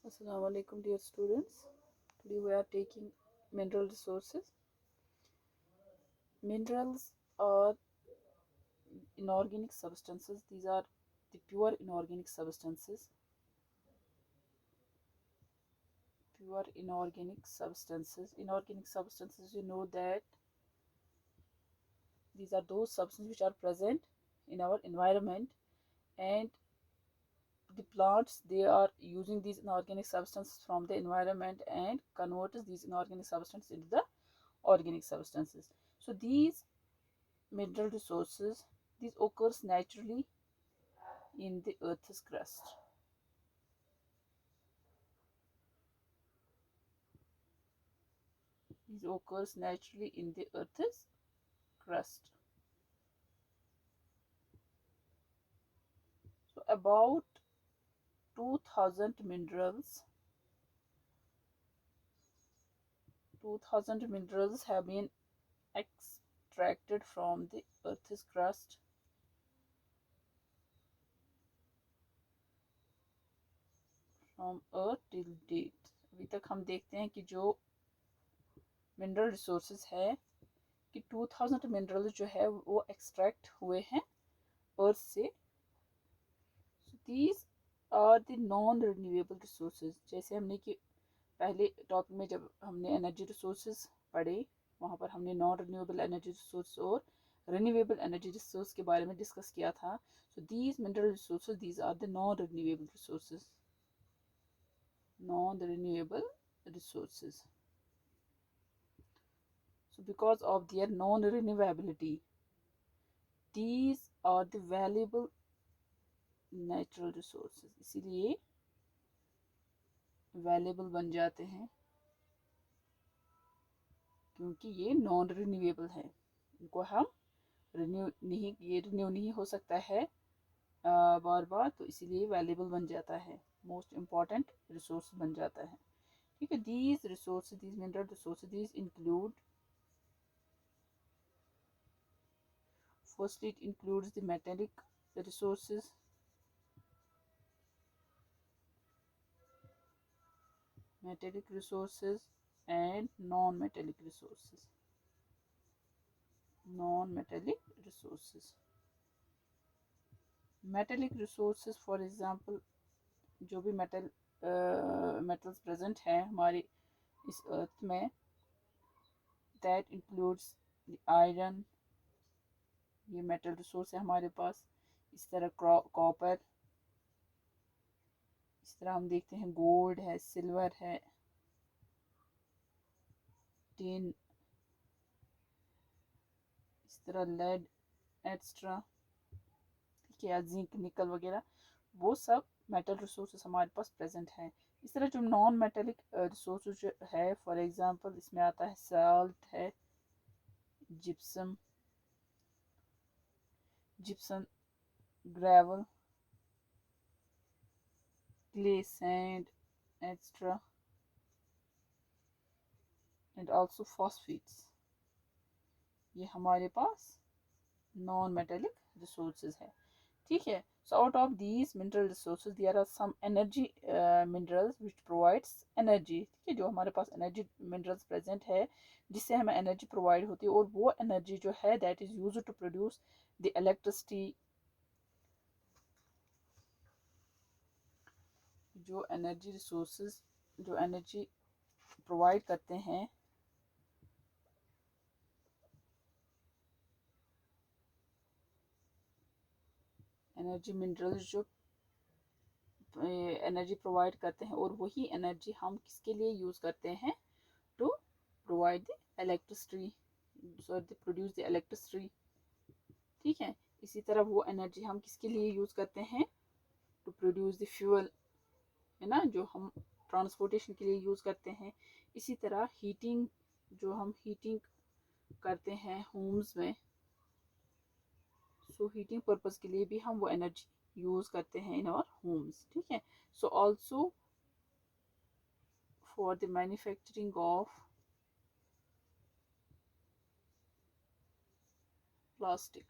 Assalamu alaikum dear students. Today we are taking mineral resources. Minerals are inorganic substances. These are the pure inorganic substances. Pure inorganic substances. Inorganic substances, you know that these are those substances which are present in our environment, and the plants, they are using these inorganic substances from the environment and converts these inorganic substances into the organic substances. So these mineral resources, these occurs naturally in the earth's crust. These occurs naturally in the earth's crust. So about 2000 minerals have been extracted from the earth's crust from earth till date. अभी तक हम देखते हैं कि जो mineral resources है कि 2000 mineral जो है वो एक्सट्रैक्ट हुए हैं अर्थ से. So these are the non renewable resources. जैसे हमने कि पहले टॉपिक में जब हमने एनर्जी रिसोर्सेज पढ़े, वहाँ पर हमने नॉन रिन्यूएबल एनर्जी रिसोर्स और रिन्यूएबल एनर्जी रिसोर्स के बारे में डिस्कस किया था. So these mineral resources, these are the non renewable resources. Non renewable resources. So because of their non-renewability, these are the valuable natural resources. इसीलिए valuable बन जाते हैं क्योंकि ये नॉन रिन्यूएबल है. इनको हम रिन्यू नहीं हो सकता है बार बार, तो इसीलिए वैल्यूबल बन जाता है, मोस्ट इम्पॉर्टेंट रिसोर्स बन जाता है. ठीक है. These resource, these mineral resource, these include, firstly it includes the metallic resources, and non-metallic resources. Metallic resources, for example, जो भी metals present हैं हमारे इस अर्थ में, that includes the iron, ये मेटल रिसोर्स है हमारे पास. इस तरह कॉपर, इस तरह हम देखते हैं गोल्ड है, सिल्वर है, टिन, इस तरह लेड एक्स्ट्रा, ठीक है, जिंक, निकल वगैरह, वो सब मेटल रिसोर्सेज हमारे पास प्रेजेंट है. इस तरह जो नॉन मेटेलिक रिसोर्सेज है, फॉर एग्जांपल इसमें आता है साल्ट है, gypsum, gravel, clay, sand extra, and also phosphates. ये हमारे पास नॉन मेटेलिक रिसोर्सेज है. ठीक है. So out of these mineral resources there are some energy minerals which provides energy. ठीक है. जो हमारे पास energy minerals present है जिससे हमें energy provide होती है, और वो energy जो है that is used to produce the electricity. जो energy resources जो energy provide करते हैं, energy minerals जो एनर्जी प्रोवाइड करते हैं, और वही एनर्जी हम किसके लिए यूज़ करते हैं, to provide the electricity, so the produce the electricity. ठीक है. इसी तरह वो एनर्जी हम किसके लिए यूज़ करते हैं, टू प्रोड्यूस द फ्यूल, है ना, जो हम ट्रांसपोर्टेशन के लिए यूज़ करते हैं. इसी तरह हीटिंग, जो हम हीटिंग करते हैं होम्स में, सो हीटिंग पर्पज़ के लिए भी हम वो एनर्जी यूज़ करते हैं इन आवर होम्स. ठीक है. So also for the manufacturing of plastic.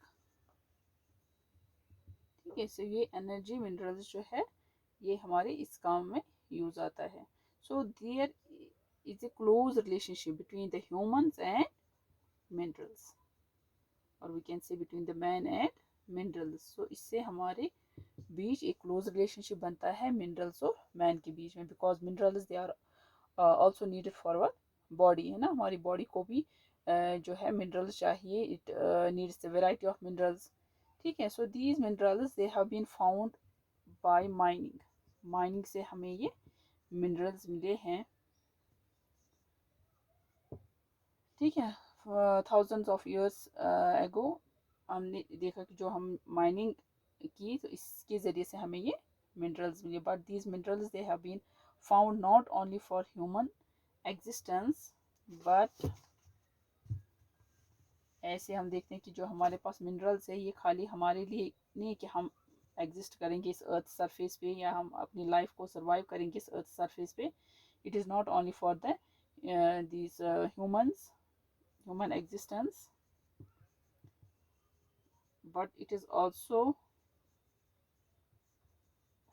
ठीक है. सो ये एनर्जी मिनरल्स जो है ये हमारे इस काम में यूज़ आता है. So there is a close relationship between the humans and minerals, or we can say between the man and minerals. So इससे हमारे बीच एक क्लोज रिलेशनशिप बनता है मिनरल्स और मैन के बीच में, because minerals they are also needed for our body, है ना. हमारी बॉडी को भी जो है मिनरल्स चाहिए. It needs the variety of minerals. ठीक है. So these minerals they have been found by mining. Mining से हमें ये मिनरल्स मिले हैं. ठीक है. थाउजेंड्स ऑफ ईयर्स एगो हमने देखा कि जो हम माइनिंग की तो इसके ज़रिए से हमें ये मिनरल्स मिले. But these minerals they have been found not only for human existence, but ऐसे हम देखते हैं कि जो हमारे पास मिनरल्स है ये खाली हमारे लिए नहीं कि हम एग्जिस्ट करेंगे इस अर्थ सरफेस पे या हम अपनी लाइफ को सर्वाइव करेंगे इस अर्थ सरफेस पे. It is not only for the these human existence, but it is also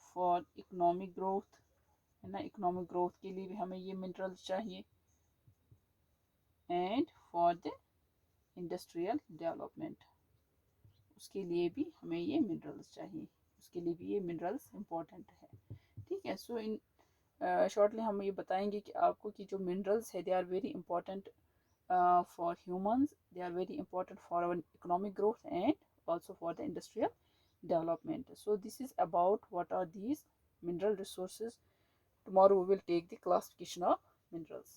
for economic growth, है ना. इकोनॉमिक ग्रोथ के लिए भी हमें ये मिनरल्स चाहिए, and for the industrial development उसके लिए भी हमें ये मिनरल्स चाहिए. उसके लिए भी ये मिनरल्स इम्पोर्टेंट है. ठीक है. सो इन शॉर्टली हम ये बताएंगे कि आपको कि जो मिनरल्स है they are very important for humans. They are very important for our economic growth and also for the industrial development. So this is about what are these mineral resources. Tomorrow we will take the classification of minerals.